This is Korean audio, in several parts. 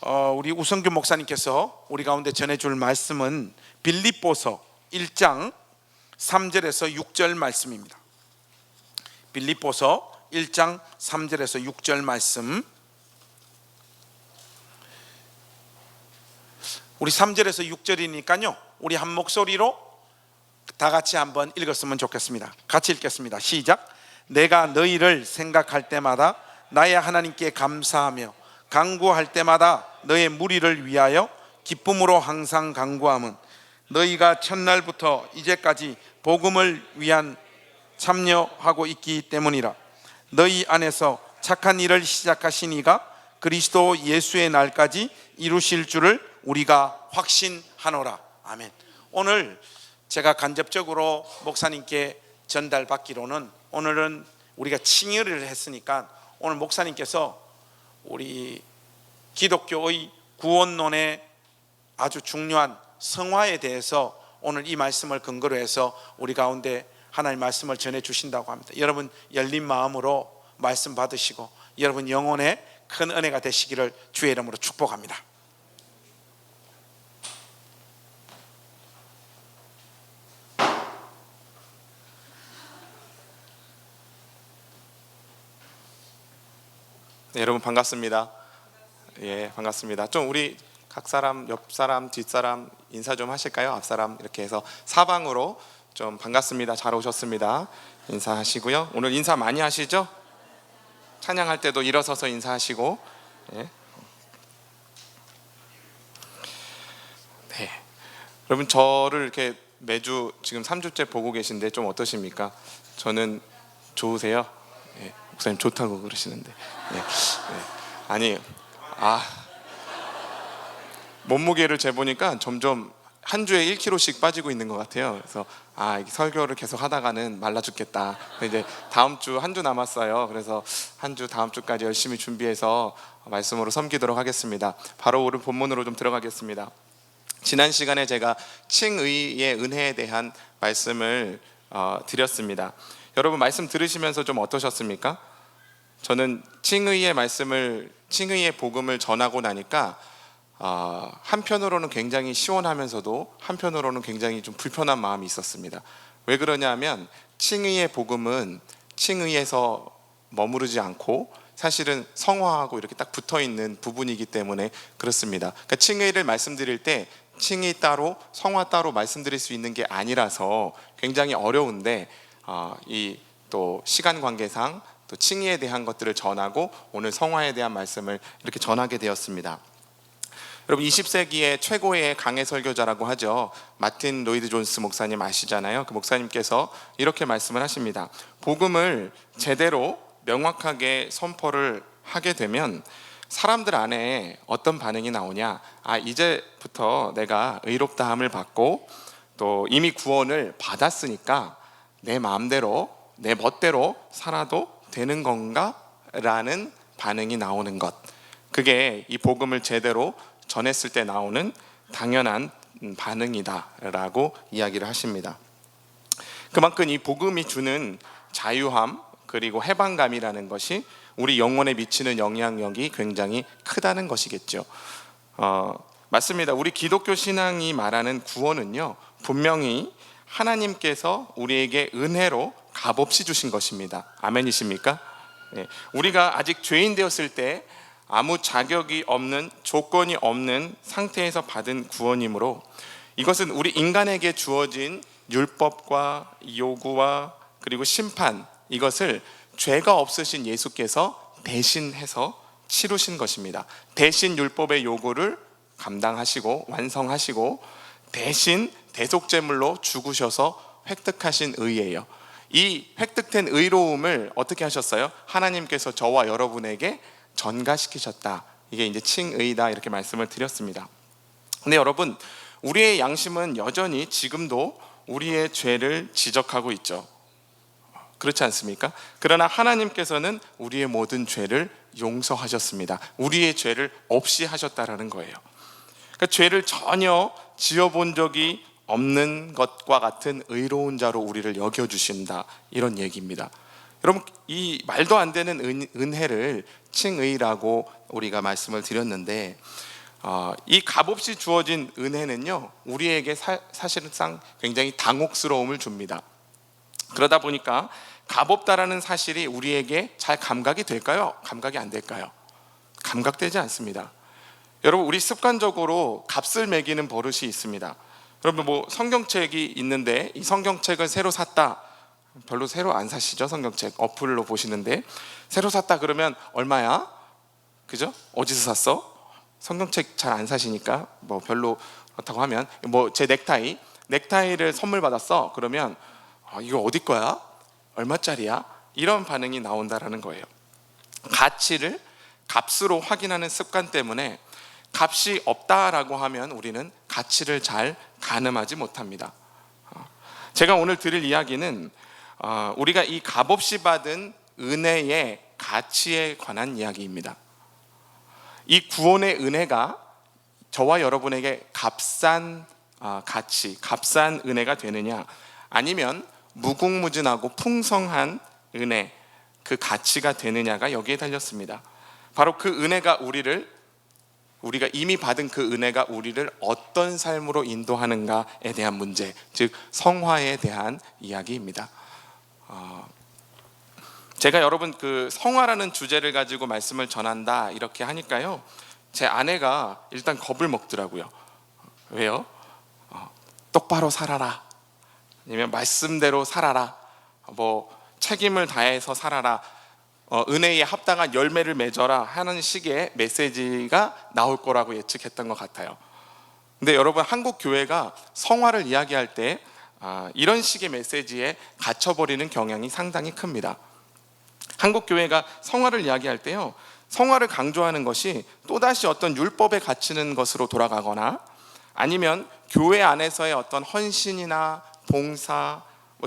우리 우성균 목사님께서 우리 가운데 전해줄 말씀은 빌립보서 1장 3절에서 6절 말씀입니다. 빌립보서 1장 3절에서 6절 말씀, 우리 3절에서 6절이니까요 우리 한 목소리로 다 같이 한번 읽었으면 좋겠습니다. 같이 읽겠습니다. 시작. 내가 너희를 생각할 때마다 나의 하나님께 감사하며 간구할 때마다 너의 무리를 위하여 기쁨으로 항상 간구함은 너희가 첫날부터 이제까지 복음을 위한 참여하고 있기 때문이라. 너희 안에서 착한 일을 시작하신 이가 그리스도 예수의 날까지 이루실 줄을 우리가 확신하노라. 아멘. 오늘 제가 간접적으로 목사님께 전달받기로는, 오늘은 우리가 칭의를 했으니까 오늘 목사님께서 우리 기독교의 구원론의 아주 중요한 성화에 대해서 오늘 이 말씀을 근거로 해서 우리 가운데 하나님 말씀을 전해 주신다고 합니다. 여러분 열린 마음으로 말씀 받으시고 여러분 영혼에 큰 은혜가 되시기를 주의 이름으로 축복합니다. 네, 여러분 반갑습니다. 예, 반갑습니다. 좀 우리 각 사람, 옆 사람, 뒷 사람 인사 좀 하실까요? 앞 사람 이렇게 해서 사방으로 좀 반갑습니다. 잘 오셨습니다. 인사하시고요. 오늘 인사 많이 하시죠? 찬양할 때도 일어서서 인사하시고. 예. 네. 여러분 저를 이렇게 매주 지금 3주째 보고 계신데 좀 어떠십니까? 저는 좋으세요? 예. 목사님 좋다고 그러시는데. 예. 예. 아니, 몸무게를 재보니까 점점 한 주에 1kg씩 빠지고 있는 것 같아요. 그래서 이게 설교를 계속 하다가는 말라 죽겠다. 이제 다음 주 한 주 남았어요. 그래서 한 주 다음 주까지 열심히 준비해서 말씀으로 섬기도록 하겠습니다. 바로 오늘 본문으로 좀 들어가겠습니다. 지난 시간에 제가 칭의의 은혜에 대한 말씀을 드렸습니다. 여러분 말씀 들으시면서 좀 어떠셨습니까? 저는 칭의의 복음을 전하고 나니까 한편으로는 굉장히 시원하면서도 한편으로는 굉장히 좀 불편한 마음이 있었습니다. 왜 그러냐면 칭의의 복음은 칭의에서 머무르지 않고 사실은 성화하고 이렇게 딱 붙어있는 부분이기 때문에 그렇습니다. 그러니까 칭의를 말씀드릴 때 칭의 따로 성화 따로 말씀드릴 수 있는 게 아니라서 굉장히 어려운데 이 또 시간 관계상 또 칭의에 대한 것들을 전하고 오늘 성화에 대한 말씀을 이렇게 전하게 되었습니다. 여러분 20세기의 최고의 강해 설교자라고 하죠. 마틴 로이드 존스 목사님 아시잖아요. 그 목사님께서 이렇게 말씀을 하십니다. 복음을 제대로 명확하게 선포를 하게 되면 사람들 안에 어떤 반응이 나오냐, 이제부터 내가 의롭다함을 받고 또 이미 구원을 받았으니까 내 마음대로 내 멋대로 살아도 되는 건가? 라는 반응이 나오는 것, 그게 이 복음을 제대로 전했을 때 나오는 당연한 반응이다 라고 이야기를 하십니다. 그만큼 이 복음이 주는 자유함 그리고 해방감이라는 것이 우리 영혼에 미치는 영향력이 굉장히 크다는 것이겠죠. 맞습니다. 우리 기독교 신앙이 말하는 구원은요, 분명히 하나님께서 우리에게 은혜로 값없이 주신 것입니다. 아멘이십니까? 네. 우리가 아직 죄인 되었을 때 아무 자격이 없는, 조건이 없는 상태에서 받은 구원이므로 이것은 우리 인간에게 주어진 율법과 요구와 그리고 심판, 이것을 죄가 없으신 예수께서 대신해서 치르신 것입니다. 대신 율법의 요구를 감당하시고 완성하시고 대신 대속제물로 죽으셔서 획득하신 의예요. 이 획득된 의로움을 어떻게 하셨어요? 하나님께서 저와 여러분에게 전가시키셨다. 이게 이제 칭의다 이렇게 말씀을 드렸습니다. 근데 여러분, 우리의 양심은 여전히 지금도 우리의 죄를 지적하고 있죠. 그렇지 않습니까? 그러나 하나님께서는 우리의 모든 죄를 용서하셨습니다. 우리의 죄를 없이 하셨다라는 거예요. 그러니까 죄를 전혀 지어본 적이 없는 것과 같은 의로운 자로 우리를 여겨주신다, 이런 얘기입니다. 여러분, 이 말도 안 되는 은혜를 칭의라고 우리가 말씀을 드렸는데, 이 값없이 주어진 은혜는요, 우리에게 사실상 굉장히 당혹스러움을 줍니다. 그러다 보니까 값없다라는 사실이 우리에게 잘 감각이 될까요? 감각이 안 될까요? 감각되지 않습니다. 여러분, 우리 습관적으로 값을 매기는 버릇이 있습니다. 여러분, 뭐 성경책이 있는데 이 성경책을 새로 샀다. 별로 새로 안 사시죠? 성경책 어플로 보시는데 새로 샀다 그러면 얼마야? 그죠? 어디서 샀어? 성경책 잘 안 사시니까 뭐 별로 그렇다고 하면, 뭐 제 넥타이를 선물 받았어 그러면 이거 어디 거야? 얼마짜리야? 이런 반응이 나온다라는 거예요. 값으로 확인하는 습관 때문에 값이 없다라고 하면 우리는 가치를 잘 가늠하지 못합니다. 제가 오늘 드릴 이야기는 우리가 이 값없이 받은 은혜의 가치에 관한 이야기입니다. 이 구원의 은혜가 저와 여러분에게 값싼 가치, 값싼 은혜가 되느냐, 아니면 무궁무진하고 풍성한 은혜, 그 가치가 되느냐가 여기에 달렸습니다. 바로 그 은혜가 우리가 이미 받은 그 은혜가 우리를 어떤 삶으로 인도하는가에 대한 문제, 즉 성화에 대한 이야기입니다. 제가 여러분 그 성화라는 주제를 가지고 말씀을 전한다 이렇게 하니까요, 제 아내가 일단 겁을 먹더라고요. 왜요? 똑바로 살아라, 아니면 말씀대로 살아라, 뭐 책임을 다해서 살아라, 은혜에 합당한 열매를 맺어라 하는 식의 메시지가 나올 거라고 예측했던 것 같아요. 근데 여러분, 한국 교회가 성화를 이야기할 때 이런 식의 메시지에 갇혀버리는 경향이 상당히 큽니다. 한국 교회가 성화를 이야기할 때요, 성화를 강조하는 것이 또다시 어떤 율법에 갇히는 것으로 돌아가거나, 아니면 교회 안에서의 어떤 헌신이나 봉사,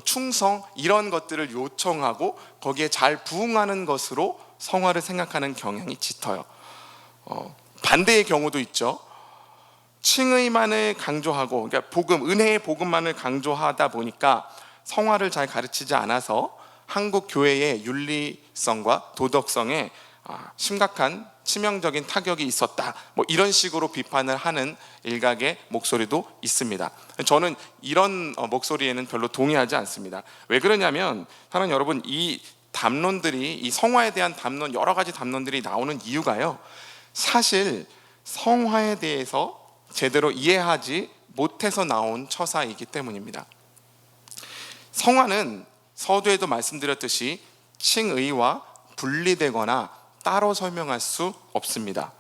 충성, 이런 것들을 요청하고 거기에 잘 부응하는 것으로 성화를 생각하는 경향이 짙어요. 반대의 경우도 있죠. 칭의만을 강조하고, 그러니까 은혜의 복음만을 강조하다 보니까 성화를 잘 가르치지 않아서 한국 교회의 윤리성과 도덕성에 심각한 치명적인 타격이 있었다, 뭐 이런 식으로 비판을 하는 일각의 목소리도 있습니다. 저는 이런 목소리에는 별로 동의하지 않습니다. 왜 그러냐면, 사랑하는 여러분, 이 담론들이, 이 성화에 대한 담론, 여러 가지 담론들이 나오는 이유가요, 사실 성화에 대해서 제대로 이해하지 못해서 나온 처사이기 때문입니다. 성화는 서두에도 말씀드렸듯이 칭의와 분리되거나 따로 설명할 수 없습니다.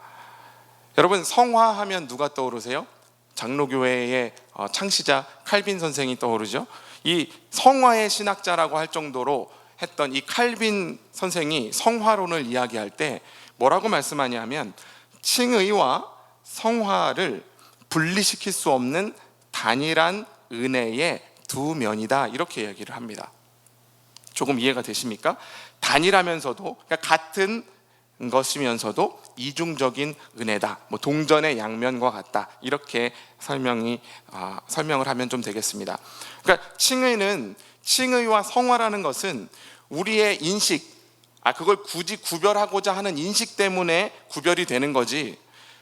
여러분, 성화하면 누가 떠오르세요? 장로교회의 창시자 칼빈 선생이 떠오르죠. 이 성화의 신학자라고 할 정도로 했던 이 칼빈 선생이 성화론을 이야기할 때 뭐라고 말씀하냐면, 칭의와 성화를 분리시킬 수 없는 단일한 은혜의 두 면이다, 이렇게 얘기를 합니다. 조금 이해가 되십니까? 단일하면서도, 그러니까 같은 것이면서도 이중적인 은혜다, 뭐 동전의 양면과 같다, 이렇게 설명을 하면 좀 되겠습니다. 그러니까 칭의와 성화라는 것은 우리의 인식, 그걸 굳이 구별하고자 하는 인식 때문에 구별이 되는 거지,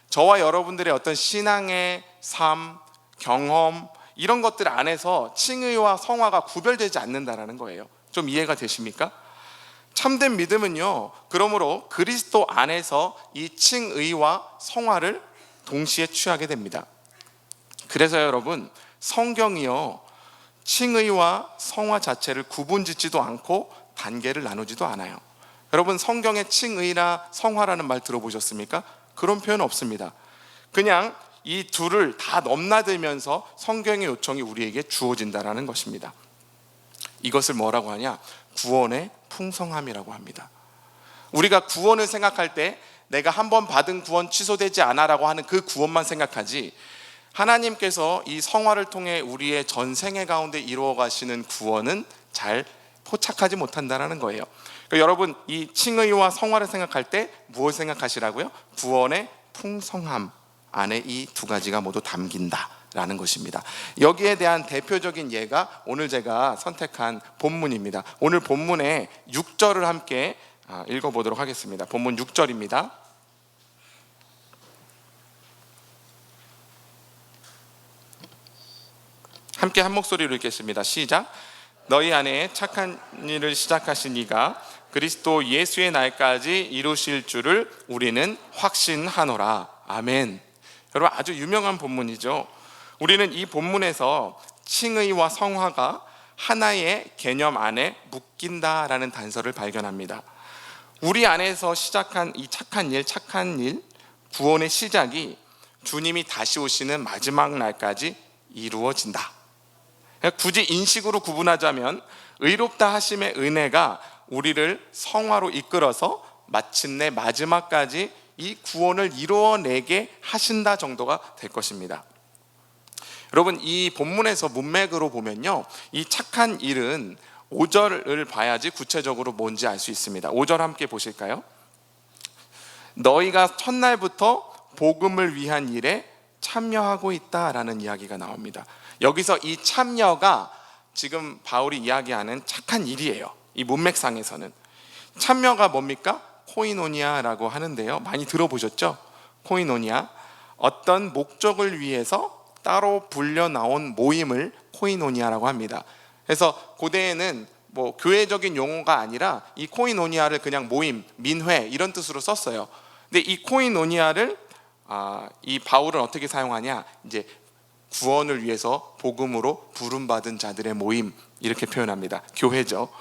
저와 여러분들의 어떤 신앙의 삶, 경험, 이런 것들 안에서 칭의와 성화가 구별되지 않는다라는 거예요. 좀 이해가 되십니까? 참된 믿음은요, 그러므로 그리스도 안에서 이 칭의와 성화를 동시에 취하게 됩니다. 그래서 여러분, 성경이요, 칭의와 성화 자체를 구분짓지도 않고 단계를 나누지도 않아요. 여러분, 성경에 칭의나 성화라는 말 들어보셨습니까? 그런 표현 없습니다. 그냥 이 둘을 다 넘나들면서 성경의 요청이 우리에게 주어진다라는 것입니다. 이것을 뭐라고 하냐? 구원의 풍성함이라고 합니다. 우리가 구원을 생각할 때 내가 한 번 받은 구원 취소되지 않아라고 하는 그 구원만 생각하지, 하나님께서 이 성화를 통해 우리의 전생애 가운데 이루어 가시는 구원은 잘 포착하지 못한다는 거예요. 그러니까 여러분, 이 칭의와 성화를 생각할 때 무엇을 생각하시라고요? 구원의 풍성함 안에 이 두 가지가 모두 담긴다라는 것입니다. 여기에 대한 대표적인 예가 오늘 제가 선택한 본문입니다. 오늘 본문의 6절을 함께 읽어보도록 하겠습니다. 본문 6절입니다. 함께 한 목소리로 읽겠습니다. 시작. 너희 안에 착한 일을 시작하신 이가 그리스도 예수의 날까지 이루실 줄을 우리는 확신하노라. 아멘. 여러분, 아주 유명한 본문이죠. 우리는 이 본문에서 칭의와 성화가 하나의 개념 안에 묶인다라는 단서를 발견합니다. 우리 안에서 시작한 이 착한 일, 구원의 시작이 주님이 다시 오시는 마지막 날까지 이루어진다. 굳이 인식으로 구분하자면 의롭다 하심의 은혜가 우리를 성화로 이끌어서 마침내 마지막까지 이 구원을 이루어내게 하신다 정도가 될 것입니다. 여러분, 이 본문에서 문맥으로 보면요, 이 착한 일은 5절을 봐야지 구체적으로 뭔지 알 수 있습니다. 5절 함께 보실까요? 너희가 첫날부터 복음을 위한 일에 참여하고 있다라는 이야기가 나옵니다. 여기서 이 참여가 지금 바울이 이야기하는 착한 일이에요. 이 문맥상에서는 참여가 뭡니까? 코이노니아라고 하는데요, 많이 들어보셨죠? 코이노니아, 어떤 목적을 위해서 따로 불려 나온 모임을 코이노니아라고 합니다. 그래서 고대에는 뭐 교회적인 용어가 아니라 이 코이노니아를 그냥 모임, 민회 이런 뜻으로 썼어요. 근데 이 코이노니아를 이 바울은 어떻게 사용하냐? 이제 구원을 위해서 복음으로 부름받은 자들의 모임, 이렇게 표현합니다. 교회죠.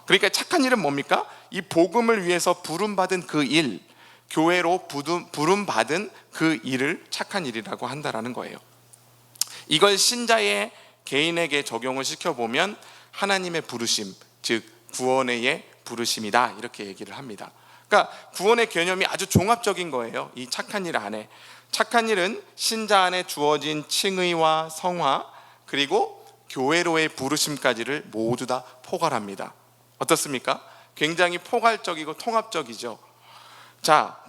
그러니까 착한 일은 뭡니까? 이 복음을 위해서 부름받은 그 일, 교회로 부름받은 그 일을 착한 일이라고 한다라는 거예요. 이걸 신자의 개인에게 적용을 시켜보면 하나님의 부르심, 즉 구원의 부르심이다, 이렇게 얘기를 합니다. 그러니까 구원의 개념이 아주 종합적인 거예요. 이 착한 일 안에. 착한 일은 신자 안에 주어진 칭의와 성화, 그리고 교회로의 부르심까지를 모두 다 포괄합니다. 어떻습니까? 굉장히 포괄적이고 통합적이죠. 자,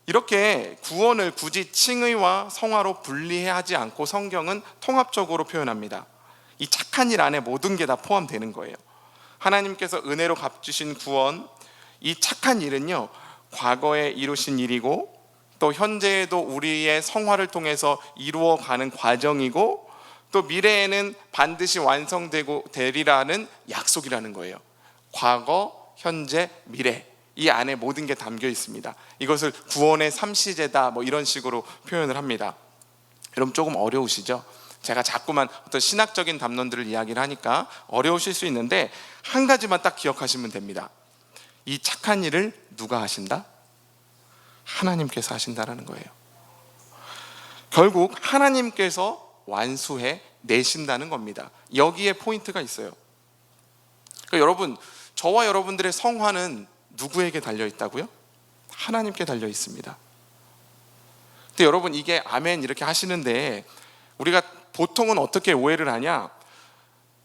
이렇게 구원을 굳이 칭의와 성화로 분리하지 않고 성경은 통합적으로 표현합니다. 이 착한 일 안에 모든 게 다 포함되는 거예요. 하나님께서 은혜로 갚으신 구원, 이 착한 일은요, 과거에 이루신 일이고 또 현재에도 우리의 성화를 통해서 이루어가는 과정이고 또 미래에는 반드시 완성되고 되리라는 약속이라는 거예요. 과거, 현재, 미래, 이 안에 모든 게 담겨 있습니다. 이것을 구원의 삼시제다, 뭐 이런 식으로 표현을 합니다. 여러분, 조금 어려우시죠? 제가 자꾸만 어떤 신학적인 담론들을 이야기를 하니까 어려우실 수 있는데 한 가지만 딱 기억하시면 됩니다. 이 착한 일을 누가 하신다? 하나님께서 하신다라는 거예요. 결국 하나님께서 완수해 내신다는 겁니다. 여기에 포인트가 있어요. 그러니까 여러분, 저와 여러분들의 성화는 누구에게 달려 있다고요? 하나님께 달려 있습니다. 근데 여러분, 이게 아멘 이렇게 하시는데 우리가 보통은 어떻게 오해를 하냐?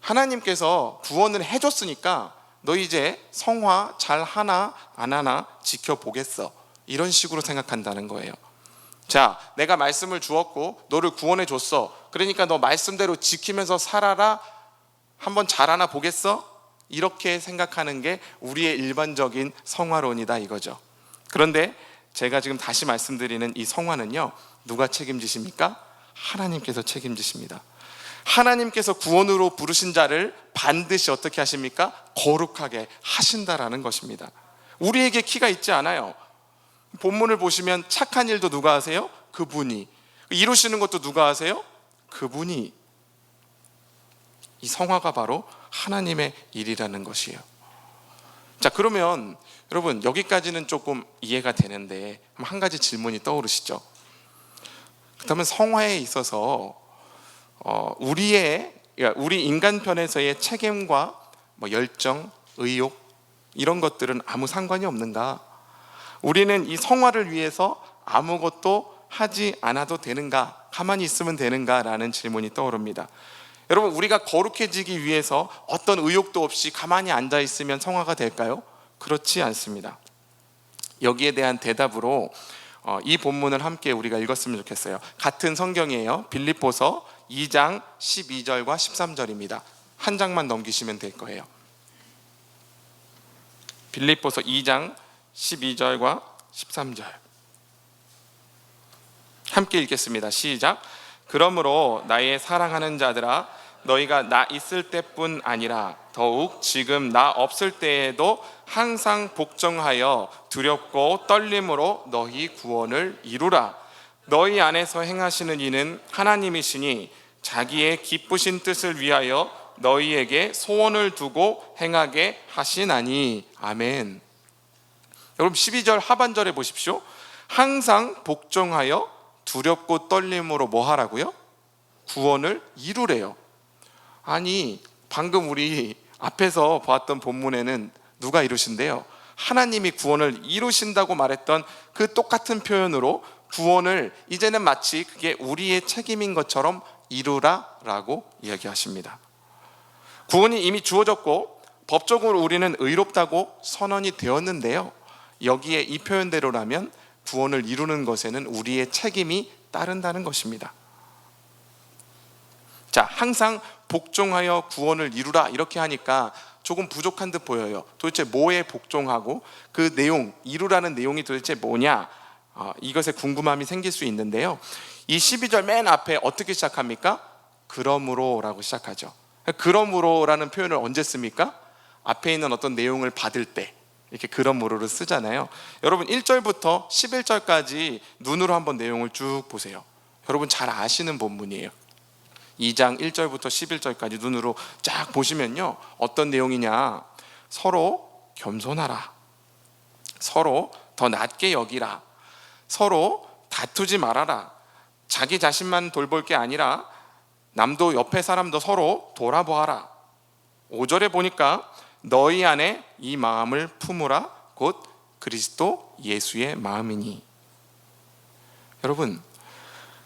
하나님께서 구원을 해줬으니까 너 이제 성화 잘 하나 안 하나 지켜보겠어, 이런 식으로 생각한다는 거예요. 자, 내가 말씀을 주었고 너를 구원해 줬어, 그러니까 너 말씀대로 지키면서 살아라, 한번 잘하나 보겠어? 이렇게 생각하는 게 우리의 일반적인 성화론이다, 이거죠. 그런데 제가 지금 다시 말씀드리는 이 성화는요, 누가 책임지십니까? 하나님께서 책임지십니다. 하나님께서 구원으로 부르신 자를 반드시 어떻게 하십니까? 거룩하게 하신다라는 것입니다. 우리에게 키가 있지 않아요. 본문을 보시면 착한 일도 누가 하세요? 그분이. 이루시는 것도 누가 하세요? 그분이. 이 성화가 바로 하나님의 일이라는 것이에요. 자, 그러면 여러분, 여기까지는 조금 이해가 되는데 한 가지 질문이 떠오르시죠? 그렇다면 성화에 있어서 우리 인간편에서의 책임과 열정, 의욕, 이런 것들은 아무 상관이 없는가? 우리는 이 성화를 위해서 아무것도 하지 않아도 되는가? 가만히 있으면 되는가? 라는 질문이 떠오릅니다. 여러분, 우리가 거룩해지기 위해서 어떤 의욕도 없이 가만히 앉아 있으면 성화가 될까요? 그렇지 않습니다. 여기에 대한 대답으로 이 본문을 함께 우리가 읽었으면 좋겠어요. 같은 성경이에요. 빌립보서 2장 12절과 13절입니다. 한 장만 넘기시면 될 거예요. 빌립보서 2장 12절과 13절 함께 읽겠습니다. 시작. 그러므로 나의 사랑하는 자들아, 너희가 나 있을 때뿐 아니라 더욱 지금 나 없을 때에도 항상 복종하여 두렵고 떨림으로 너희 구원을 이루라. 너희 안에서 행하시는 이는 하나님이시니 자기의 기쁘신 뜻을 위하여 너희에게 소원을 두고 행하게 하시나니. 아멘. 여러분 12절 하반절에 보십시오. 항상 복종하여 두렵고 떨림으로 뭐 하라고요? 구원을 이루래요. 아니, 방금 우리 앞에서 보았던 본문에는 누가 이루신대요? 하나님이 구원을 이루신다고 말했던 그 똑같은 표현으로 구원을 이제는 마치 그게 우리의 책임인 것처럼 이루라라고 이야기하십니다. 구원이 이미 주어졌고 법적으로 우리는 의롭다고 선언이 되었는데요, 여기에 이 표현대로라면 구원을 이루는 것에는 우리의 책임이 따른다는 것입니다. 자, 항상 복종하여 구원을 이루라 이렇게 하니까 조금 부족한 듯 보여요. 도대체 뭐에 복종하고 그 내용, 이루라는 내용이 도대체 뭐냐, 이것에 궁금함이 생길 수 있는데요, 이 12절 맨 앞에 어떻게 시작합니까? 그러므로 라고 시작하죠. 그러므로 라는 표현을 언제 씁니까? 앞에 있는 어떤 내용을 받을 때 이렇게 그러므로를 쓰잖아요. 여러분 1절부터 11절까지 눈으로 한번 내용을 쭉 보세요. 여러분 잘 아시는 본문이에요. 2장 1절부터 11절까지 눈으로 쫙 보시면요, 어떤 내용이냐, 서로 겸손하라, 서로 더 낮게 여기라, 서로 다투지 말아라, 자기 자신만 돌볼 게 아니라 남도 옆에 사람도 서로 돌아보아라. 5절에 보니까 너희 안에 이 마음을 품으라, 곧 그리스도 예수의 마음이니. 여러분,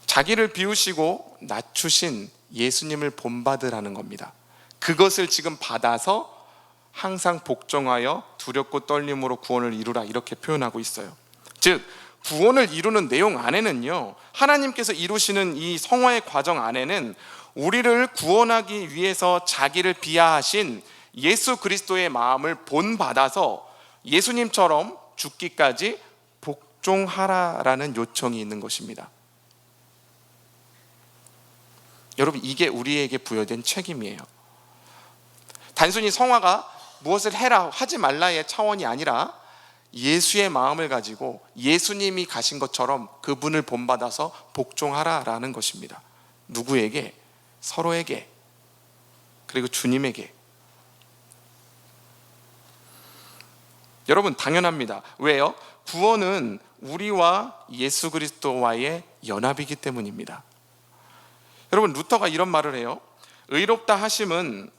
자기를 비우시고 낮추신 예수님을 본받으라는 겁니다. 그것을 지금 받아서 항상 복종하여 두렵고 떨림으로 구원을 이루라 이렇게 표현하고 있어요. 즉 구원을 이루는 내용 안에는요, 하나님께서 이루시는 이 성화의 과정 안에는 우리를 구원하기 위해서 자기를 비하하신 예수 그리스도의 마음을 본받아서 예수님처럼 죽기까지 복종하라라는 요청이 있는 것입니다. 여러분, 이게 우리에게 부여된 책임이에요. 단순히 성화가 무엇을 해라 하지 말라의 차원이 아니라 예수의 마음을 가지고 예수님이 가신 것처럼 그분을 본받아서 복종하라라는 것입니다. 누구에게? 서로에게, 그리고 주님에게. 여러분 당연합니다. 왜요? 구원은 우리와 예수 그리스도와의 연합이기 때문입니다. 여러분 루터가 이런 말을 해요. 의롭다 하심은,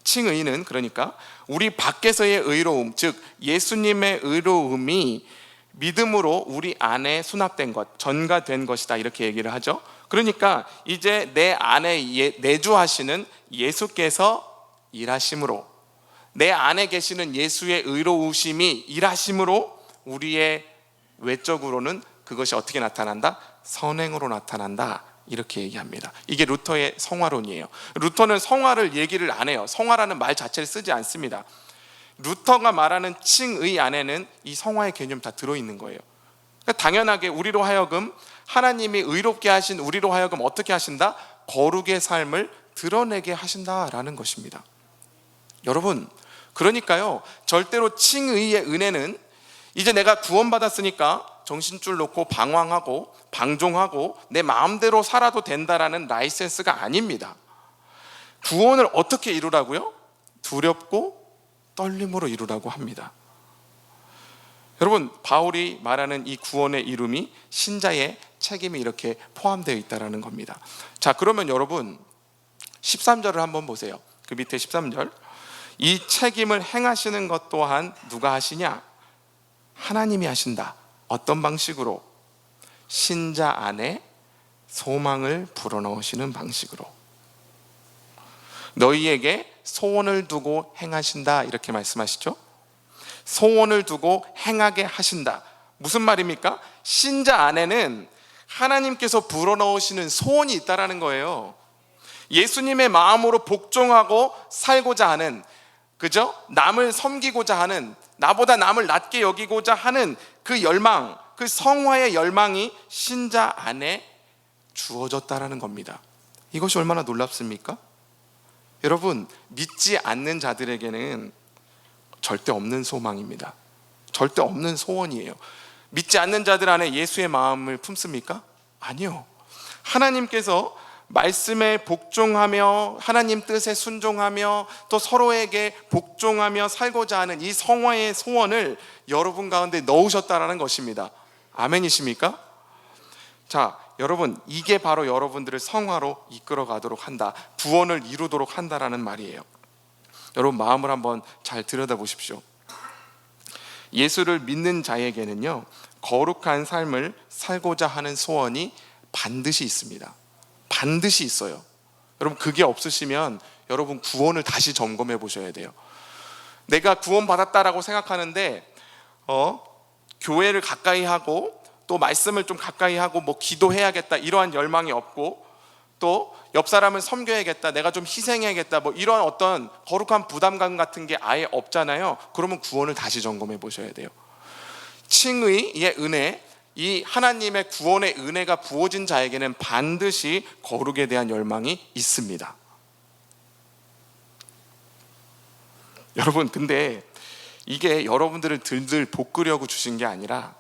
칭의는 그러니까 우리 밖에서의 의로움, 즉 예수님의 의로움이 믿음으로 우리 안에 수납된 것, 전가된 것이다 이렇게 얘기를 하죠. 그러니까 이제 내 안에 내주하시는 예수께서 일하심으로, 내 안에 계시는 예수의 의로우심이 일하심으로 우리의 외적으로는 그것이 어떻게 나타난다? 선행으로 나타난다 이렇게 얘기합니다. 이게 루터의 성화론이에요. 루터는 성화를 얘기를 안 해요. 성화라는 말 자체를 쓰지 않습니다. 루터가 말하는 칭의 안에는 이 성화의 개념 다 들어있는 거예요. 그러니까 당연하게 우리로 하여금, 하나님이 의롭게 하신 우리로 하여금 어떻게 하신다? 거룩의 삶을 드러내게 하신다라는 것입니다. 여러분, 그러니까요, 절대로 칭의의 은혜는 이제 내가 구원받았으니까 정신줄 놓고 방황하고 방종하고 내 마음대로 살아도 된다라는 라이센스가 아닙니다. 구원을 어떻게 이루라고요? 두렵고 떨림으로 이루라고 합니다. 여러분, 바울이 말하는 이 구원의 이름이 신자의 책임이 이렇게 포함되어 있다는 겁니다. 자, 그러면 여러분 13절을 한번 보세요. 그 밑에 13절, 이 책임을 행하시는 것 또한 누가 하시냐? 하나님이 하신다. 어떤 방식으로? 신자 안에 소망을 불어넣으시는 방식으로. 너희에게 소원을 두고 행하신다 이렇게 말씀하시죠. 소원을 두고 행하게 하신다. 무슨 말입니까? 신자 안에는 하나님께서 불어넣으시는 소원이 있다라는 거예요. 예수님의 마음으로 복종하고 살고자 하는, 그죠? 남을 섬기고자 하는 나보다 남을 낮게 여기고자 하는 그 열망, 그 성화의 열망이 신자 안에 주어졌다라는 겁니다. 이것이 얼마나 놀랍습니까? 여러분, 믿지 않는 자들에게는 절대 없는 소망입니다. 절대 없는 소원이에요. 믿지 않는 자들 안에 예수의 마음을 품습니까? 아니요. 하나님께서 말씀에 복종하며 하나님 뜻에 순종하며 또 서로에게 복종하며 살고자 하는 이 성화의 소원을 여러분 가운데 넣으셨다라는 것입니다. 아멘이십니까? 자, 여러분, 이게 바로 여러분들을 성화로 이끌어 가도록 한다, 구원을 이루도록 한다라는 말이에요. 여러분, 마음을 한번 잘 들여다보십시오. 예수를 믿는 자에게는요, 거룩한 삶을 살고자 하는 소원이 반드시 있습니다. 반드시 있어요. 여러분, 그게 없으시면 여러분 구원을 다시 점검해 보셔야 돼요. 내가 구원받았다라고 생각하는데 교회를 가까이 하고 또 말씀을 좀 가까이 하고 뭐 기도해야겠다 이러한 열망이 없고 또 옆 사람을 섬겨야겠다, 내가 좀 희생해야겠다, 뭐 이런 어떤 거룩한 부담감 같은 게 아예 없잖아요. 그러면 구원을 다시 점검해 보셔야 돼요. 칭의의 은혜, 이 하나님의 구원의 은혜가 부어진 자에게는 반드시 거룩에 대한 열망이 있습니다. 여러분, 근데 이게 여러분들을 들들 볶으려고 주신 게 아니라,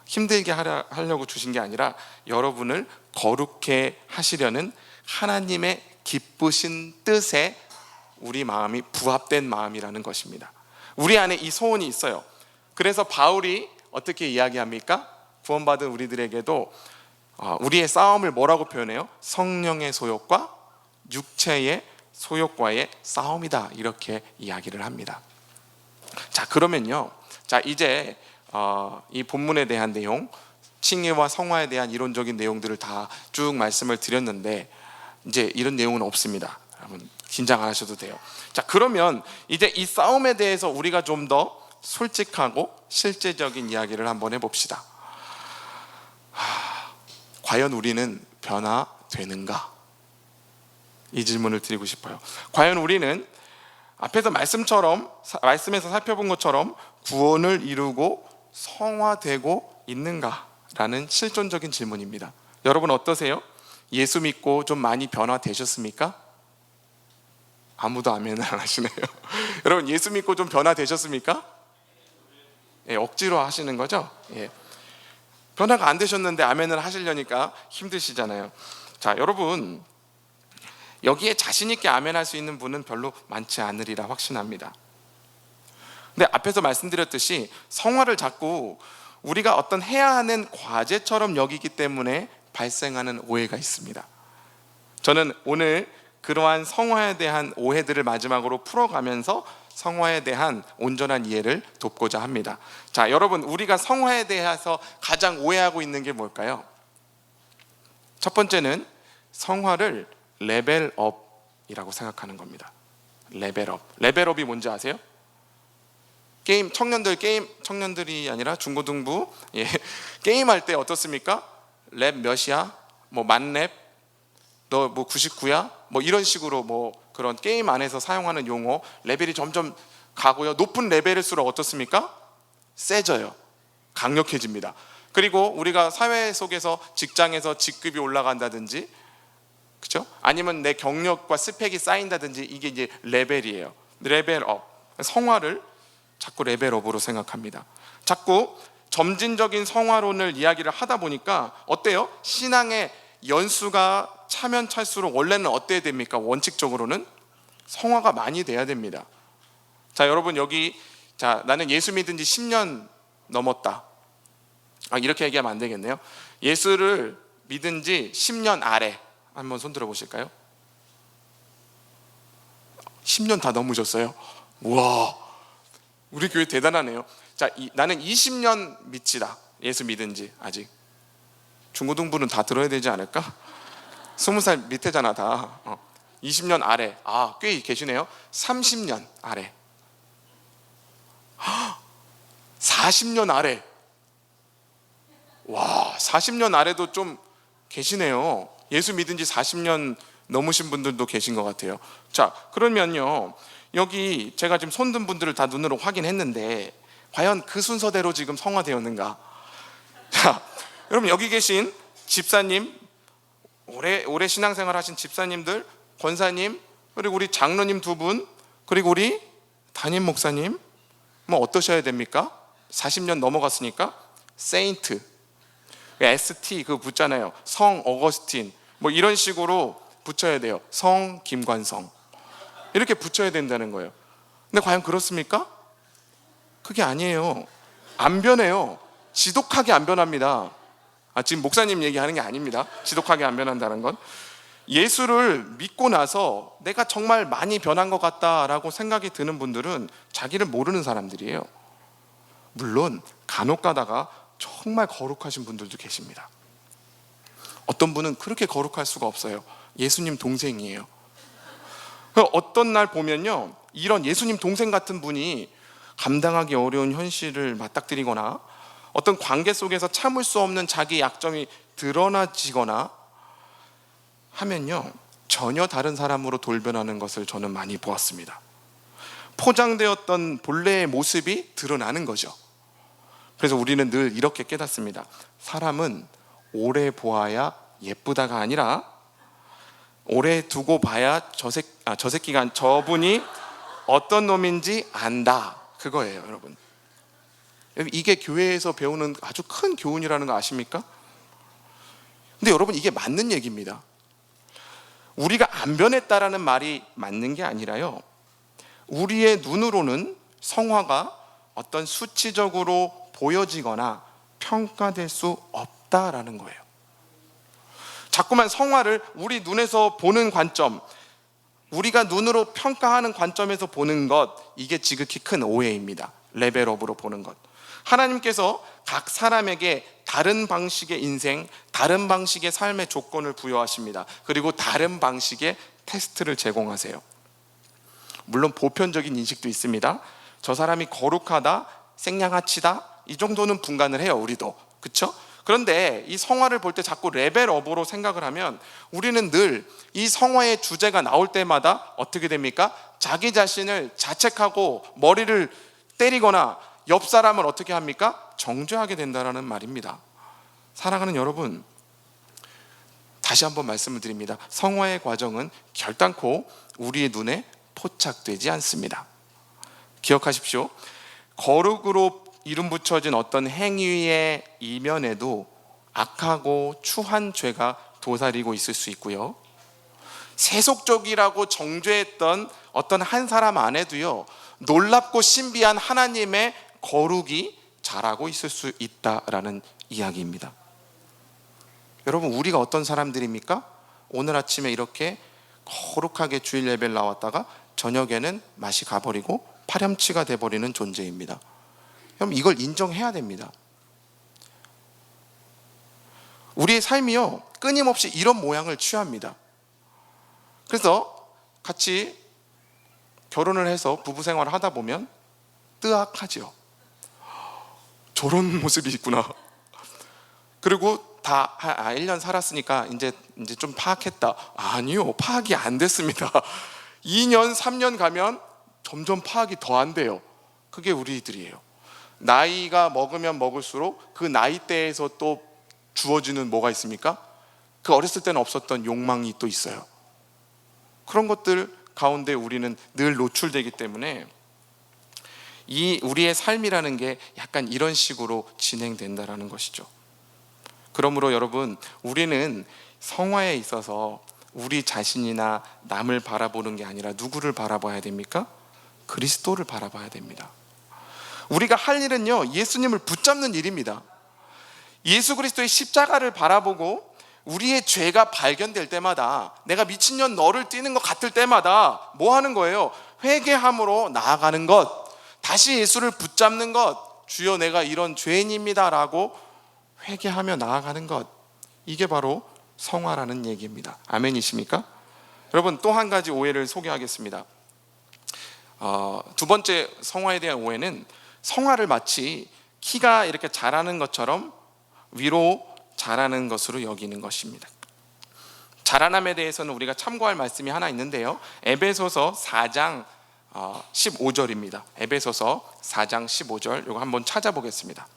힘들게 하려고 주신 게 아니라 여러분을 거룩해 하시려는 하나님의 기쁘신 뜻에 우리 마음이 부합된 마음이라는 것입니다. 우리 안에 이 소원이 있어요. 그래서 바울이 어떻게 이야기합니까? 구원받은 우리들에게도 우리의 싸움을 뭐라고 표현해요? 성령의 소욕과 육체의 소욕과의 싸움이다, 이렇게 이야기를 합니다. 자, 그러면요, 자, 이제 이 본문에 대한 내용, 칭의와 성화에 대한 이론적인 내용들을 다 쭉 말씀을 드렸는데 이제 이런 내용은 없습니다. 여러분, 긴장 안 하셔도 돼요. 자, 그러면 이제 이 싸움에 대해서 우리가 좀 더 솔직하고 실제적인 이야기를 한번 해봅시다. 과연 우리는 변화되는가? 이 질문을 드리고 싶어요. 과연 우리는 앞에서 말씀에서 살펴본 것처럼 구원을 이루고 성화되고 있는가? 라는 실존적인 질문입니다. 여러분 어떠세요? 예수 믿고 좀 많이 변화되셨습니까? 아무도 아멘을 안 하시네요. 여러분, 예수 믿고 좀 변화되셨습니까? 예, 억지로 하시는 거죠? 예. 변화가 안 되셨는데 아멘을 하시려니까 힘드시잖아요. 자, 여러분, 여기에 자신 있게 아멘할 수 있는 분은 별로 많지 않으리라 확신합니다. 근데 앞에서 말씀드렸듯이 성화를 자꾸 우리가 어떤 해야 하는 과제처럼 여기기 때문에 발생하는 오해가 있습니다. 저는 오늘 그러한 성화에 대한 오해들을 마지막으로 풀어가면서 성화에 대한 온전한 이해를 돕고자 합니다. 자, 여러분, 우리가 성화에 대해서 가장 오해하고 있는 게 뭘까요? 첫 번째는 성화를 레벨업이라고 생각하는 겁니다. 레벨업. 레벨업이 뭔지 아세요? 청년들이 아니라 중고등부, 예, 게임할 때 어떻습니까? 랩 몇이야? 뭐 만랩? 너 뭐 99야? 뭐 이런 식으로 뭐 그런 게임 안에서 사용하는 용어, 레벨이 점점 가고요. 높은 레벨일수록 어떻습니까? 세져요. 강력해집니다. 그리고 우리가 사회 속에서 직장에서 직급이 올라간다든지, 그렇죠? 아니면 내 경력과 스펙이 쌓인다든지, 이게 이제 레벨이에요. 레벨업. 성화를 자꾸 레벨업으로 생각합니다. 자꾸 점진적인 성화론을 이야기를 하다 보니까 어때요? 신앙의 연수가 차면 찰수록 원래는 어때야 됩니까? 원칙적으로는 성화가 많이 돼야 됩니다. 자, 여러분, 여기 나는 예수 믿은 지 10년 넘었다. 이렇게 얘기하면 안 되겠네요. 예수를 믿은 지 10년 아래 한번 손 들어 보실까요? 10년 다 넘으셨어요? 우와, 우리 교회 대단하네요. 자, 나는 20년 믿지다. 예수 믿은 지 아직. 중고등부는 다 들어야 되지 않을까? 20살 밑에잖아 다. 20년 아래. 꽤 계시네요. 30년 아래. 40년 아래. 와, 40년 아래도 좀 계시네요. 예수 믿은 지 40년 넘으신 분들도 계신 것 같아요. 자, 그러면요, 여기 제가 지금 손든 분들을 다 눈으로 확인했는데 과연 그 순서대로 지금 성화되었는가? 자, 여러분 여기 계신 집사님, 오래 신앙생활 하신 집사님들, 권사님, 그리고 우리 장로님 두 분, 그리고 우리 담임 목사님, 뭐 어떠셔야 됩니까? 40년 넘어갔으니까 세인트, ST 그거 붙잖아요. 성 어거스틴, 뭐 이런 식으로 붙여야 돼요. 성 김관성 이렇게 붙여야 된다는 거예요. 근데 과연 그렇습니까? 그게 아니에요. 안 변해요. 지독하게 안 변합니다. 지금 목사님 얘기하는 게 아닙니다. 지독하게 안 변한다는 건 예수를 믿고 나서 내가 정말 많이 변한 것 같다라고 생각이 드는 분들은 자기를 모르는 사람들이에요. 물론 간혹 가다가 정말 거룩하신 분들도 계십니다. 어떤 분은 그렇게 거룩할 수가 없어요. 예수님 동생이에요. 어떤 날 보면요, 이런 예수님 동생 같은 분이 감당하기 어려운 현실을 맞닥뜨리거나 어떤 관계 속에서 참을 수 없는 자기 약점이 드러나지거나 하면요, 전혀 다른 사람으로 돌변하는 것을 저는 많이 보았습니다. 포장되었던 본래의 모습이 드러나는 거죠. 그래서 우리는 늘 이렇게 깨닫습니다. 사람은 오래 보아야 예쁘다가 아니라 오래 두고 봐야 저분이 어떤 놈인지 안다, 그거예요. 여러분, 이게 교회에서 배우는 아주 큰 교훈이라는 거 아십니까? 근데 여러분, 이게 맞는 얘기입니다. 우리가 안 변했다라는 말이 맞는 게 아니라요, 우리의 눈으로는 성화가 어떤 수치적으로 보여지거나 평가될 수 없다라는 거예요. 자꾸만 성화를 우리 눈에서 보는 관점, 우리가 눈으로 평가하는 관점에서 보는 것, 이게 지극히 큰 오해입니다. 레벨업으로 보는 것. 하나님께서 각 사람에게 다른 방식의 인생, 다른 방식의 삶의 조건을 부여하십니다. 그리고 다른 방식의 테스트를 제공하세요. 물론 보편적인 인식도 있습니다. 저 사람이 거룩하다, 생양아치다, 이 정도는 분간을 해요, 우리도. 그렇죠? 그런데 이 성화를 볼 때 자꾸 레벨업으로 생각을 하면 우리는 늘 이 성화의 주제가 나올 때마다 어떻게 됩니까? 자기 자신을 자책하고 머리를 때리거나 옆 사람을 어떻게 합니까? 정죄하게 된다는 말입니다. 사랑하는 여러분, 다시 한번 말씀을 드립니다. 성화의 과정은 결단코 우리의 눈에 포착되지 않습니다. 기억하십시오. 거룩으로 이름 붙여진 어떤 행위의 이면에도 악하고 추한 죄가 도사리고 있을 수 있고요, 세속적이라고 정죄했던 어떤 한 사람 안에도요, 놀랍고 신비한 하나님의 거룩이 자라고 있을 수 있다라는 이야기입니다. 여러분, 우리가 어떤 사람들입니까? 오늘 아침에 이렇게 거룩하게 주일 예배를 나왔다가 저녁에는 맛이 가버리고 파렴치가 돼버리는 존재입니다. 그럼 이걸 인정해야 됩니다. 우리의 삶이요, 끊임없이 이런 모양을 취합니다. 그래서 같이 결혼을 해서 부부 생활을 하다 보면 뜨악하죠. 저런 모습이 있구나. 그리고 다 1년 살았으니까 이제 좀 파악했다. 아니요, 파악이 안 됐습니다. 2년, 3년 가면 점점 파악이 더 안 돼요. 그게 우리들이에요. 나이가 먹으면 먹을수록 그 나이대에서 또 주어지는 뭐가 있습니까? 그 어렸을 때는 없었던 욕망이 또 있어요. 그런 것들 가운데 우리는 늘 노출되기 때문에 이 우리의 삶이라는 게 약간 이런 식으로 진행된다라는 것이죠. 그러므로 여러분, 우리는 성화에 있어서 우리 자신이나 남을 바라보는 게 아니라 누구를 바라봐야 됩니까? 그리스도를 바라봐야 됩니다. 우리가 할 일은요, 예수님을 붙잡는 일입니다. 예수 그리스도의 십자가를 바라보고 우리의 죄가 발견될 때마다, 내가 미친년 너를 뛰는 것 같을 때마다 뭐 하는 거예요? 회개함으로 나아가는 것, 다시 예수를 붙잡는 것. 주여, 내가 이런 죄인입니다 라고 회개하며 나아가는 것, 이게 바로 성화라는 얘기입니다. 아멘이십니까? 여러분, 또 한 가지 오해를 소개하겠습니다. 두 번째 성화에 대한 오해는 성화를 마치 키가 이렇게 자라는 것처럼 위로 자라는 것으로 여기는 것입니다. 자라남에 대해서는 우리가 참고할 말씀이 하나 있는데요, 에베소서 4장 15절입니다. 에베소서 4장 15절, 이거 한번 찾아보겠습니다.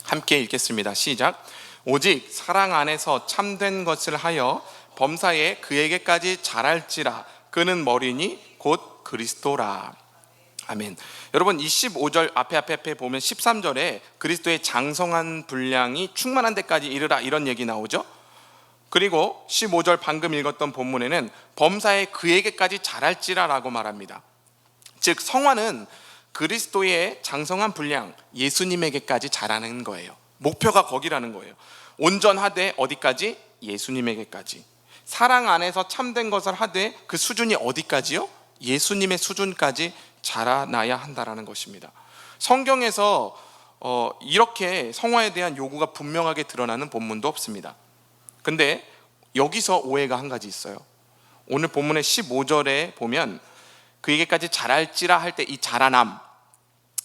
함께 읽겠습니다. 시작. 오직 사랑 안에서 참된 것을 하여 범사에 그에게까지 자랄지라. 그는 머리니 곧 그리스도라. 아멘. 여러분, 이 15절 앞에 보면 13절에 그리스도의 장성한 분량이 충만한 데까지 이르라, 이런 얘기 나오죠. 그리고 15절 방금 읽었던 본문에는 범사에 그에게까지 자랄지라 라고 말합니다. 즉 성화는 그리스도의 장성한 분량, 예수님에게까지 자라는 거예요. 목표가 거기라는 거예요. 온전하되 어디까지? 예수님에게까지. 사랑 안에서 참된 것을 하되 그 수준이 어디까지요? 예수님의 수준까지 자라나야 한다라는 것입니다. 성경에서 이렇게 성화에 대한 요구가 분명하게 드러나는 본문도 없습니다. 근데 여기서 오해가 한 가지 있어요. 오늘 본문의 15절에 보면 그에게까지 자랄지라 할 때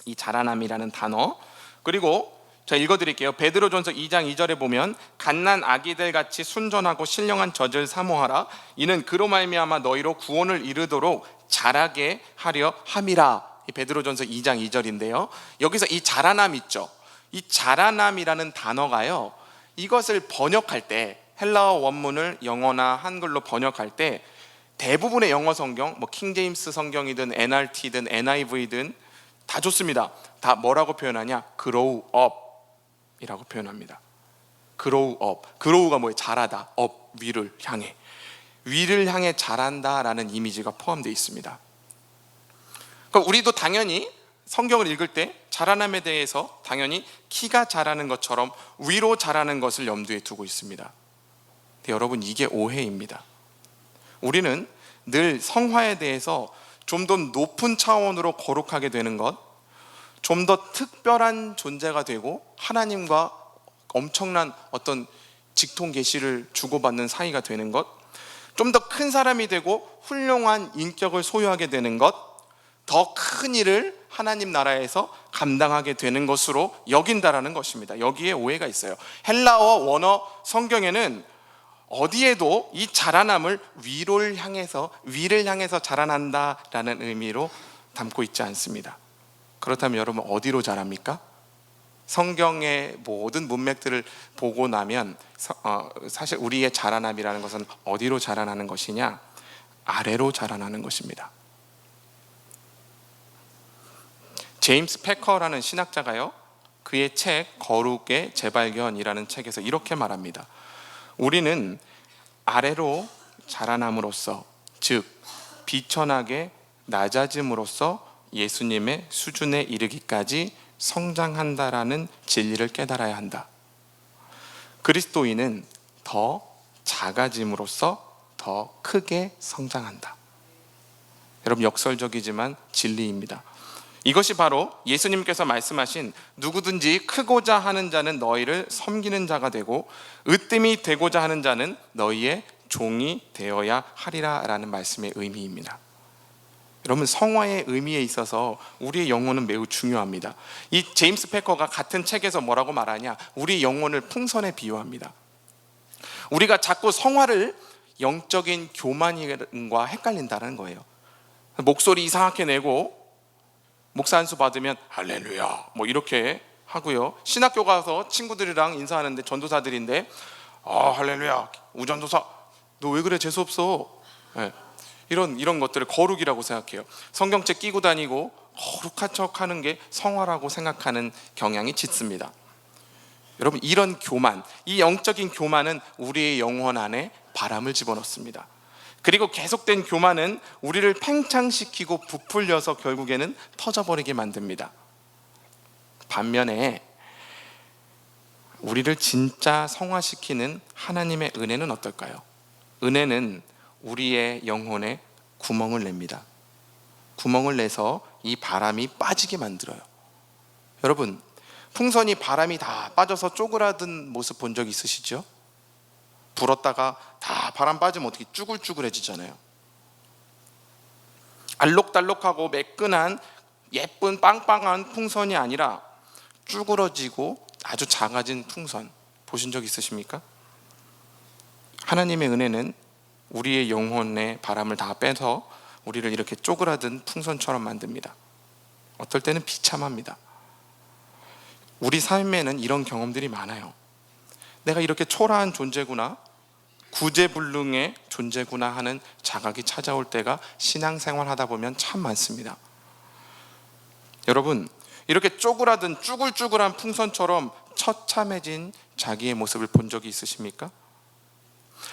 이 자라남이라는 단어, 그리고 자 읽어드릴게요. 베드로전서 2장 2절에 보면 갓난 아기들 같이 순전하고 신령한 젖을 사모하라. 이는 그로 말미암아 너희로 구원을 이루도록 자라게 하려 함이라. 이 베드로전서 2장 2절인데요. 여기서 이 자라남 있죠. 이 자라남이라는 단어가요, 이것을 번역할 때 헬라어 원문을 영어나 한글로 번역할 때 대부분의 영어 성경, 뭐 킹제임스 성경이든 NRT든 NIV든 다 좋습니다. 다 뭐라고 표현하냐? grow up 이라고 표현합니다. grow up. grow가 뭐예요? 자라다. up, 위를 향해 자란다라는 이미지가 포함되어 있습니다. 그러니까 우리도 당연히 성경을 읽을 때 자라남에 대해서 당연히 키가 자라는 것처럼 위로 자라는 것을 염두에 두고 있습니다. 근데 여러분, 이게 오해입니다. 우리는 늘 성화에 대해서 좀 더 높은 차원으로 거룩하게 되는 것, 좀 더 특별한 존재가 되고 하나님과 엄청난 어떤 직통 계시를 주고받는 사이가 되는 것, 좀 더 큰 사람이 되고 훌륭한 인격을 소유하게 되는 것, 더 큰 일을 하나님 나라에서 감당하게 되는 것으로 여긴다라는 것입니다. 여기에 오해가 있어요. 헬라어 원어 성경에는 어디에도 이 자라남을 위를 향해서 자라난다라는 의미로 담고 있지 않습니다. 그렇다면 여러분, 어디로 자랍니까? 성경의 모든 문맥들을 보고 나면 사실 우리의 자라남이라는 것은 어디로 자라나는 것이냐? 아래로 자라나는 것입니다. 제임스 패커라는 신학자가요, 그의 책 거룩의 재발견이라는 책에서 이렇게 말합니다. 우리는 아래로 자라남으로써, 즉 비천하게 낮아짐으로써 예수님의 수준에 이르기까지 성장한다라는 진리를 깨달아야 한다. 그리스도인은 더 작아짐으로써 더 크게 성장한다. 여러분, 역설적이지만 진리입니다. 이것이 바로 예수님께서 말씀하신 누구든지 크고자 하는 자는 너희를 섬기는 자가 되고 으뜸이 되고자 하는 자는 너희의 종이 되어야 하리라 라는 말씀의 의미입니다. 여러분, 성화의 의미에 있어서 우리의 영혼은 매우 중요합니다. 이 제임스 패커가 같은 책에서 뭐라고 말하냐? 우리 영혼을 풍선에 비유합니다. 우리가 자꾸 성화를 영적인 교만과 헷갈린다는 거예요. 목소리 이상하게 내고 목사 한 수 받으면 할렐루야 뭐 이렇게 하고요, 신학교 가서 친구들이랑 인사하는데 전도사들인데 할렐루야 우전도사 너 왜 그래 재수없어, 네. 이런 것들을 거룩이라고 생각해요. 성경책 끼고 다니고 거룩한 척하는 게 성화라고 생각하는 경향이 짙습니다. 여러분, 이런 교만, 이 영적인 교만은 우리의 영혼 안에 바람을 집어넣습니다. 그리고 계속된 교만은 우리를 팽창시키고 부풀려서 결국에는 터져버리게 만듭니다. 반면에 우리를 진짜 성화시키는 하나님의 은혜는 어떨까요? 은혜는 우리의 영혼에 구멍을 냅니다. 구멍을 내서 이 바람이 빠지게 만들어요. 여러분, 풍선이 바람이 다 빠져서 쪼그라든 모습 본 적 있으시죠? 불었다가 다 바람 빠지면 어떻게 쭈글쭈글해지잖아요. 알록달록하고 매끈한 예쁜 빵빵한 풍선이 아니라 쭈그러지고 아주 작아진 풍선 보신 적 있으십니까? 하나님의 은혜는 우리의 영혼의 바람을 다 빼서 우리를 이렇게 쪼그라든 풍선처럼 만듭니다. 어떨 때는 비참합니다. 우리 삶에는 이런 경험들이 많아요. 내가 이렇게 초라한 존재구나, 구제불능의 존재구나 하는 자각이 찾아올 때가 신앙생활 하다 보면 참 많습니다. 여러분, 이렇게 쪼그라든 쭈글쭈글한 풍선처럼 처참해진 자기의 모습을 본 적이 있으십니까?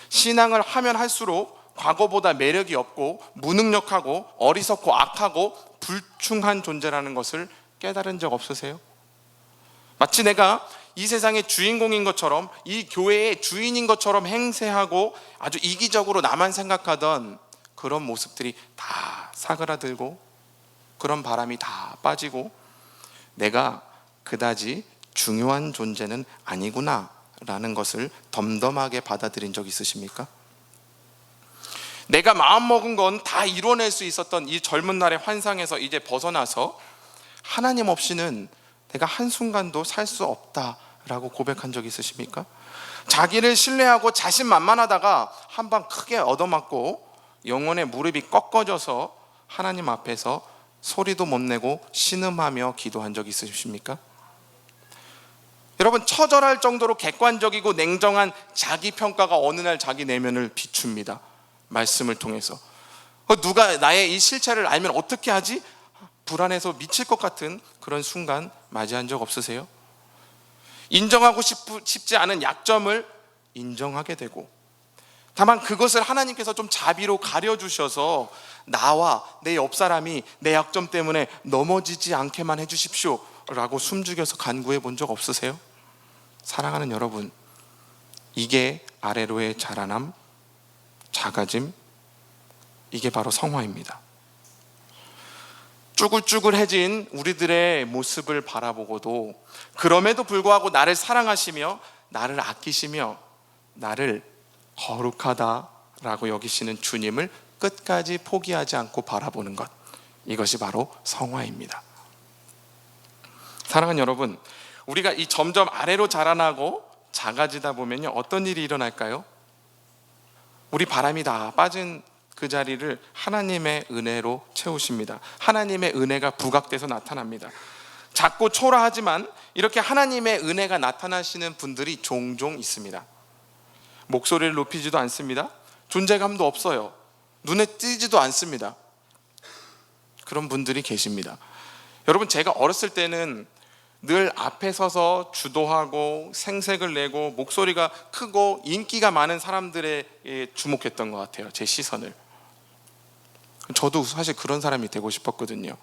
신앙을 하면 할수록 과거보다 매력이 없고 무능력하고 어리석고 악하고 불충한 존재라는 것을 깨달은 적 없으세요? 마치 내가 이 세상의 주인공인 것처럼, 이 교회의 주인인 것처럼 행세하고 아주 이기적으로 나만 생각하던 그런 모습들이 다 사그라들고 그런 바람이 다 빠지고 내가 그다지 중요한 존재는 아니구나 라는 것을 덤덤하게 받아들인 적 있으십니까? 내가 마음먹은 건 다 이뤄낼 수 있었던 이 젊은 날의 환상에서 이제 벗어나서 하나님 없이는 내가 한순간도 살 수 없다라고 고백한 적 있으십니까? 자기를 신뢰하고 자신만만하다가 한 방 크게 얻어맞고 영혼의 무릎이 꺾어져서 하나님 앞에서 소리도 못 내고 신음하며 기도한 적 있으십니까? 여러분, 처절할 정도로 객관적이고 냉정한 자기 평가가 어느 날 자기 내면을 비춥니다. 말씀을 통해서. 누가 나의 이 실체를 알면 어떻게 하지? 불안해서 미칠 것 같은 그런 순간 맞이한 적 없으세요? 인정하고 싶지 않은 약점을 인정하게 되고, 다만 그것을 하나님께서 좀 자비로 가려주셔서 나와 내 옆 사람이 내 약점 때문에 넘어지지 않게만 해주십시오 라고 숨죽여서 간구해 본 적 없으세요? 사랑하는 여러분, 이게 아래로의 자라남, 작아짐, 이게 바로 성화입니다. 쭈글쭈글해진 우리들의 모습을 바라보고도 그럼에도 불구하고 나를 사랑하시며 나를 아끼시며 나를 거룩하다라고 여기시는 주님을 끝까지 포기하지 않고 바라보는 것, 이것이 바로 성화입니다. 사랑하는 여러분, 우리가 이 점점 아래로 자라나고 작아지다 보면요, 어떤 일이 일어날까요? 우리 바람이 다 빠진 그 자리를 하나님의 은혜로 채우십니다. 하나님의 은혜가 부각돼서 나타납니다. 작고 초라하지만 이렇게 하나님의 은혜가 나타나시는 분들이 종종 있습니다. 목소리를 높이지도 않습니다. 존재감도 없어요. 눈에 띄지도 않습니다. 그런 분들이 계십니다. 여러분, 제가 어렸을 때는 늘 앞에 서서 주도하고 생색을 내고 목소리가 크고 인기가 많은 사람들에 주목했던 것 같아요. 제 시선을. 저도 사실 그런 사람이 되고 싶었거든요.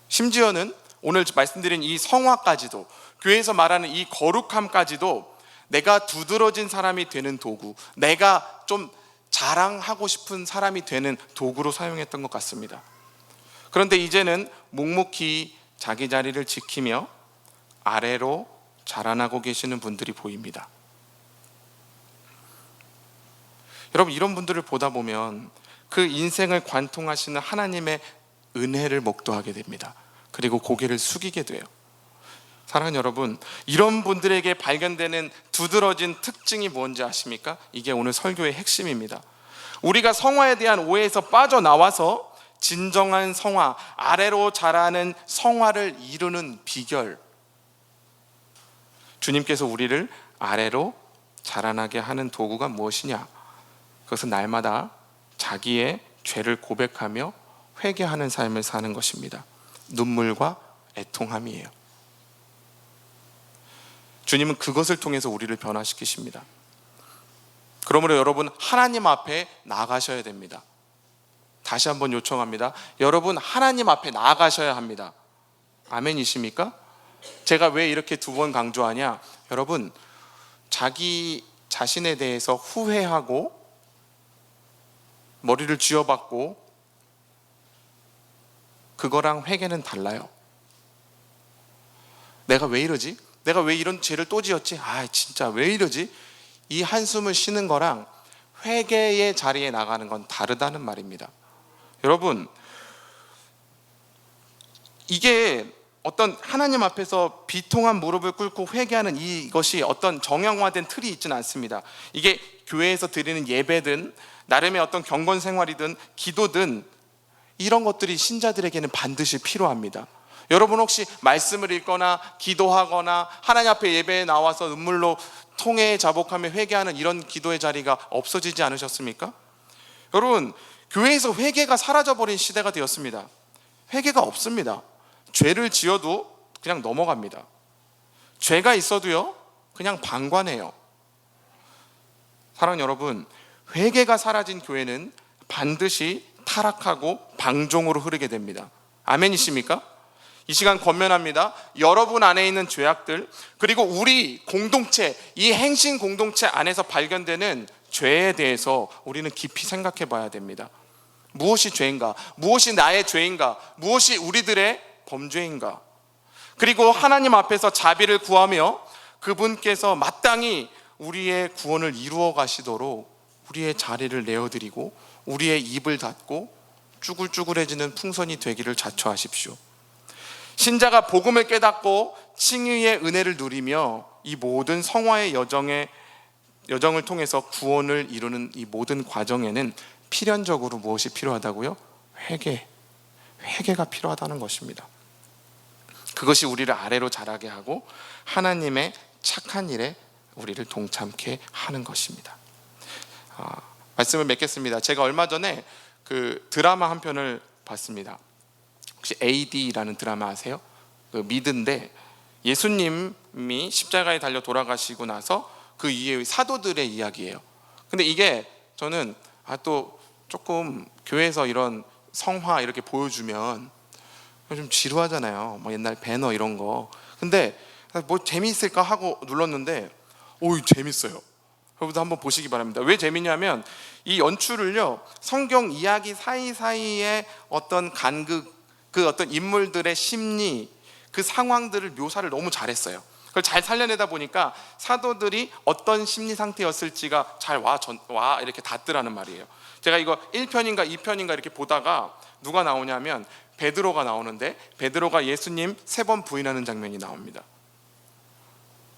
심지어는 오늘 말씀드린 이 성화까지도, 교회에서 말하는 이 거룩함까지도 내가 두드러진 사람이 되는 도구, 내가 좀 자랑하고 싶은 사람이 되는 도구로 사용했던 것 같습니다. 그런데 이제는 묵묵히 자기 자리를 지키며 아래로 자라나고 계시는 분들이 보입니다. 여러분, 이런 분들을 보다 보면 그 인생을 관통하시는 하나님의 은혜를 목도하게 됩니다. 그리고 고개를 숙이게 돼요. 사랑하는 여러분, 이런 분들에게 발견되는 두드러진 특징이 뭔지 아십니까? 이게 오늘 설교의 핵심입니다. 우리가 성화에 대한 오해에서 빠져나와서 진정한 성화, 아래로 자라는 성화를 이루는 비결, 주님께서 우리를 아래로 자라나게 하는 도구가 무엇이냐? 그것은 날마다 자기의 죄를 고백하며 회개하는 삶을 사는 것입니다. 눈물과 애통함이에요. 주님은 그것을 통해서 우리를 변화시키십니다. 그러므로 여러분, 하나님 앞에 나아가셔야 됩니다. 다시 한번 요청합니다. 여러분, 하나님 앞에 나아가셔야 합니다. 아멘이십니까? 제가 왜 이렇게 두 번 강조하냐? 여러분, 자기 자신에 대해서 후회하고 머리를 쥐어박고 그거랑 회개는 달라요. 내가 왜 이러지? 내가 왜 이런 죄를 또 지었지? 진짜 왜 이러지? 이 한숨을 쉬는 거랑 회개의 자리에 나가는 건 다르다는 말입니다. 여러분, 이게 어떤 하나님 앞에서 비통한 무릎을 꿇고 회개하는 이것이 어떤 정형화된 틀이 있지는 않습니다. 이게 교회에서 드리는 예배든 나름의 어떤 경건 생활이든 기도든 이런 것들이 신자들에게는 반드시 필요합니다. 여러분 혹시 말씀을 읽거나 기도하거나 하나님 앞에 예배에 나와서 눈물로 통회에 자복하며 회개하는 이런 기도의 자리가 없어지지 않으셨습니까? 여러분, 교회에서 회개가 사라져버린 시대가 되었습니다. 회개가 없습니다. 죄를 지어도 그냥 넘어갑니다. 죄가 있어도요 그냥 방관해요. 사랑하는 여러분, 회개가 사라진 교회는 반드시 타락하고 방종으로 흐르게 됩니다. 아멘이십니까? 이 시간 권면합니다. 여러분 안에 있는 죄악들, 그리고 우리 공동체, 이 행신 공동체 안에서 발견되는 죄에 대해서 우리는 깊이 생각해 봐야 됩니다. 무엇이 죄인가? 무엇이 나의 죄인가? 무엇이 우리들의 범죄인가? 그리고 하나님 앞에서 자비를 구하며 그분께서 마땅히 우리의 구원을 이루어 가시도록 우리의 자리를 내어드리고 우리의 입을 닫고 쭈글쭈글해지는 풍선이 되기를 자초하십시오. 신자가 복음을 깨닫고 칭의의 은혜를 누리며 이 모든 성화의 여정을 통해서 구원을 이루는 이 모든 과정에는 필연적으로 무엇이 필요하다고요? 회개가 필요하다는 것입니다. 그것이 우리를 아래로 자라게 하고 하나님의 착한 일에 우리를 동참케 하는 것입니다. 말씀을 맺겠습니다. 제가 얼마 전에 그 드라마 한 편을 봤습니다. 혹시 AD라는 드라마 아세요? 그 미드인데 예수님이 십자가에 달려 돌아가시고 나서 그 이후의 사도들의 이야기예요. 근데 이게 저는 또 조금 교회에서 이런 성화 이렇게 보여주면 좀 지루하잖아요. 뭐 옛날 배너 이런 거. 근데 뭐 재미있을까 하고 눌렀는데 재밌어요. 여러분도 한번 보시기 바랍니다. 왜 재미냐면 이 연출을요 성경 이야기 사이사이에 어떤 간극, 그 어떤 인물들의 심리, 그 상황들을 묘사를 너무 잘했어요. 그걸 잘 살려내다 보니까 사도들이 어떤 심리 상태였을지가 잘 와 이렇게 닿더라는 말이에요. 제가 이거 1편인가 2편인가 이렇게 보다가 누가 나오냐면 베드로가 나오는데 베드로가 예수님 3번 부인하는 장면이 나옵니다.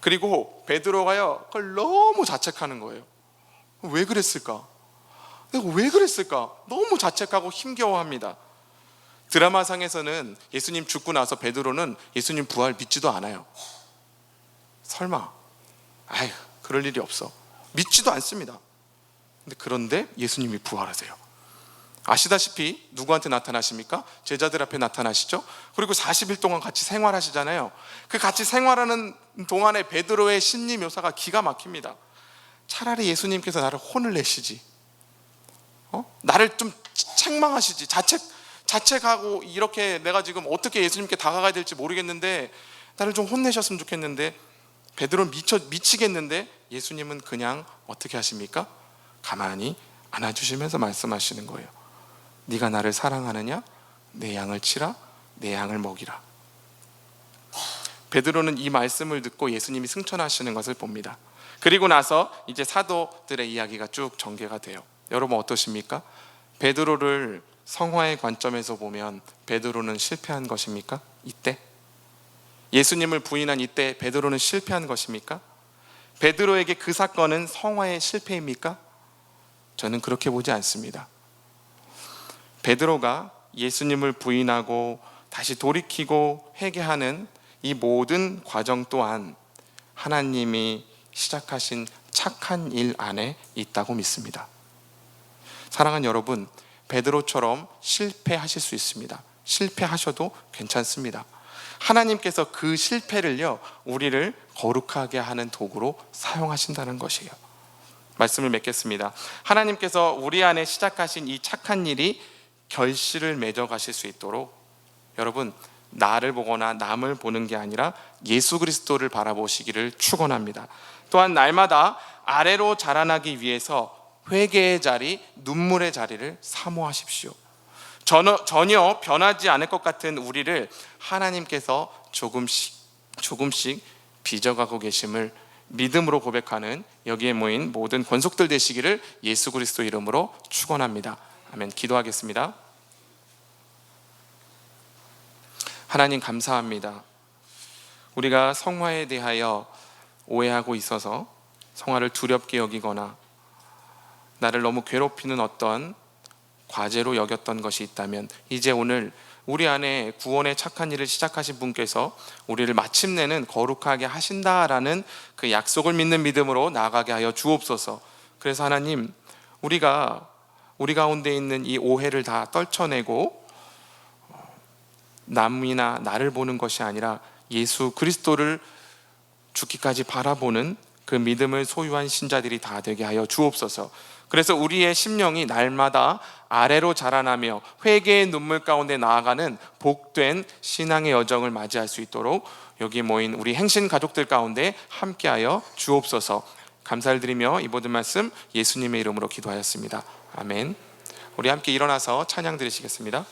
그리고 베드로가요 그걸 너무 자책하는 거예요. 왜 그랬을까? 내가 왜 그랬을까? 너무 자책하고 힘겨워합니다. 드라마상에서는 예수님 죽고 나서 베드로는 예수님 부활 믿지도 않아요. 설마 그럴 일이 없어, 믿지도 않습니다. 그런데 예수님이 부활하세요. 아시다시피 누구한테 나타나십니까? 제자들 앞에 나타나시죠. 그리고 40일 동안 같이 생활하시잖아요. 그 같이 생활하는 동안에 베드로의 심리 묘사가 기가 막힙니다. 차라리 예수님께서 나를 혼을 내시지, 나를 좀 책망하시지, 자책하고 이렇게 내가 지금 어떻게 예수님께 다가가야 될지 모르겠는데 나를 좀 혼내셨으면 좋겠는데, 베드로는 미치겠는데 예수님은 그냥 어떻게 하십니까? 가만히 안아주시면서 말씀하시는 거예요. 네가 나를 사랑하느냐? 내 양을 치라, 내 양을 먹이라. 베드로는 이 말씀을 듣고 예수님이 승천하시는 것을 봅니다. 그리고 나서 이제 사도들의 이야기가 쭉 전개가 돼요. 여러분 어떠십니까? 베드로를 성화의 관점에서 보면 베드로는 실패한 것입니까? 이때? 예수님을 부인한 이때 베드로는 실패한 것입니까? 베드로에게 그 사건은 성화의 실패입니까? 저는 그렇게 보지 않습니다. 베드로가 예수님을 부인하고 다시 돌이키고 회개하는 이 모든 과정 또한 하나님이 시작하신 착한 일 안에 있다고 믿습니다. 사랑하는 여러분, 베드로처럼 실패하실 수 있습니다. 실패하셔도 괜찮습니다. 하나님께서 그 실패를요 우리를 거룩하게 하는 도구로 사용하신다는 것이에요. 말씀을 맺겠습니다. 하나님께서 우리 안에 시작하신 이 착한 일이 결실을 맺어 가실 수 있도록 여러분, 나를 보거나 남을 보는 게 아니라 예수 그리스도를 바라보시기를 축원합니다. 또한 날마다 아래로 자라나기 위해서 회개의 자리, 눈물의 자리를 사모하십시오. 전혀 변하지 않을 것 같은 우리를 하나님께서 조금씩 빚어가고 계심을 믿음으로 고백하는 여기에 모인 모든 권속들 되시기를 예수 그리스도 이름으로 축원합니다. 아멘. 기도하겠습니다. 하나님 감사합니다. 우리가 성화에 대하여 오해하고 있어서 성화를 두렵게 여기거나 나를 너무 괴롭히는 어떤 과제로 여겼던 것이 있다면, 이제 오늘 우리 안에 구원의 착한 일을 시작하신 분께서 우리를 마침내는 거룩하게 하신다라는 그 약속을 믿는 믿음으로 나아가게 하여 주옵소서. 그래서 하나님, 우리가 우리 가운데 있는 이 오해를 다 떨쳐내고 남이나 나를 보는 것이 아니라 예수 그리스도를 죽기까지 바라보는 그 믿음을 소유한 신자들이 다 되게 하여 주옵소서. 그래서 우리의 심령이 날마다 아래로 자라나며 회개의 눈물 가운데 나아가는 복된 신앙의 여정을 맞이할 수 있도록 여기 모인 우리 행신 가족들 가운데 함께하여 주옵소서. 감사를 드리며 이 모든 말씀 예수님의 이름으로 기도하였습니다. 아멘. 우리 함께 일어나서 찬양 드리시겠습니다.